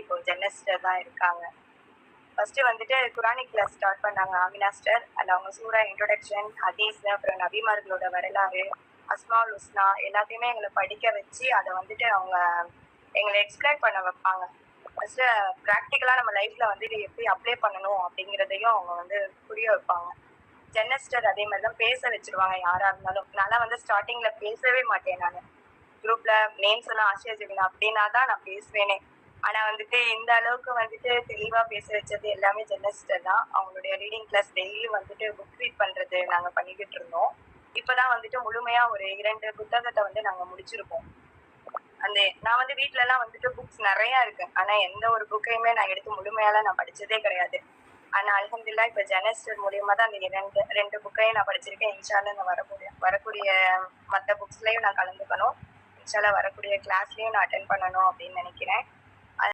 இப்போ ஜென்னஸ்டர் தான் இருக்காங்க. ஃபர்ஸ்ட்டு வந்துட்டு குரானிக் கிளாஸ் ஸ்டார்ட் பண்ணாங்க ஆமினா சிஸ்டர். அதில் அவங்க சூரா இன்ட்ரோடக்ஷன், ஹதீஸ், அப்புறம் நபிமார்களோட வரலாறு, அஸ்மாவுல் ஹுஸ்னா எல்லாத்தையுமே எங்களை படிக்க வச்சு அதை வந்துட்டு அவங்க எங்களை எக்ஸ்பிளைன் பண்ண வைப்பாங்க. ஃபர்ஸ்ட்டு ப்ராக்டிக்கலாக நம்ம லைஃப்பில் வந்துட்டு எப்படி அப்ளை பண்ணணும் அப்படிங்கிறதையும் அவங்க வந்து புரிய வைப்பாங்க. ஜென்னஸ்டர் அதே மாதிரி தான் பேச வச்சிருவாங்க யாராக இருந்தாலும். நான்லாம் வந்து ஸ்டார்டிங்கில் பேசவே மாட்டேன். நான் குரூப்பில் நேம்ஸ் எல்லாம் ஆசியா ஜெபினா அப்படின்னா தான் நான் பேசுவேனே. ஆனா வந்துட்டு இந்த அளவுக்கு வந்துட்டு தெளிவா பேச வச்சது எல்லாமே ஜென்னஸ்டர் தான். அவங்களுடைய ரீடிங் கிளாஸ் டெய்லியும் வந்துட்டு புக் ரீட் பண்றது நாங்க பண்ணிக்கிட்டு இருந்தோம். இப்பதான் வந்துட்டு முழுமையா ஒரு 2 புத்தகத்தை வந்து நாங்க முடிச்சிருக்கோம். நான் வந்து வீட்ல எல்லாம் வந்துட்டு புக்ஸ் நிறைய இருக்கு. ஆனா எந்த ஒரு புக்கையுமே நான் எடுத்து முழுமையாலாம் நான் படிச்சதே கிடையாது. ஆனா அல்ஹம்துலில்லாஹ் இப்ப ஜென்னஸ்டர் மூலியமா தான் அந்த ரெண்டு புக்கையும் நான் படிச்சிருக்கேன். இன்ஷா அல்லாஹ் நான் வரக்கூடிய மற்ற புக்ஸ்லயும் நான் கலந்துக்கணும். இன்ஷா அல்லாஹ் வரக்கூடிய கிளாஸ்லயும் நான் அட்டென்ட் பண்ணணும் அப்படின்னு நினைக்கிறேன்.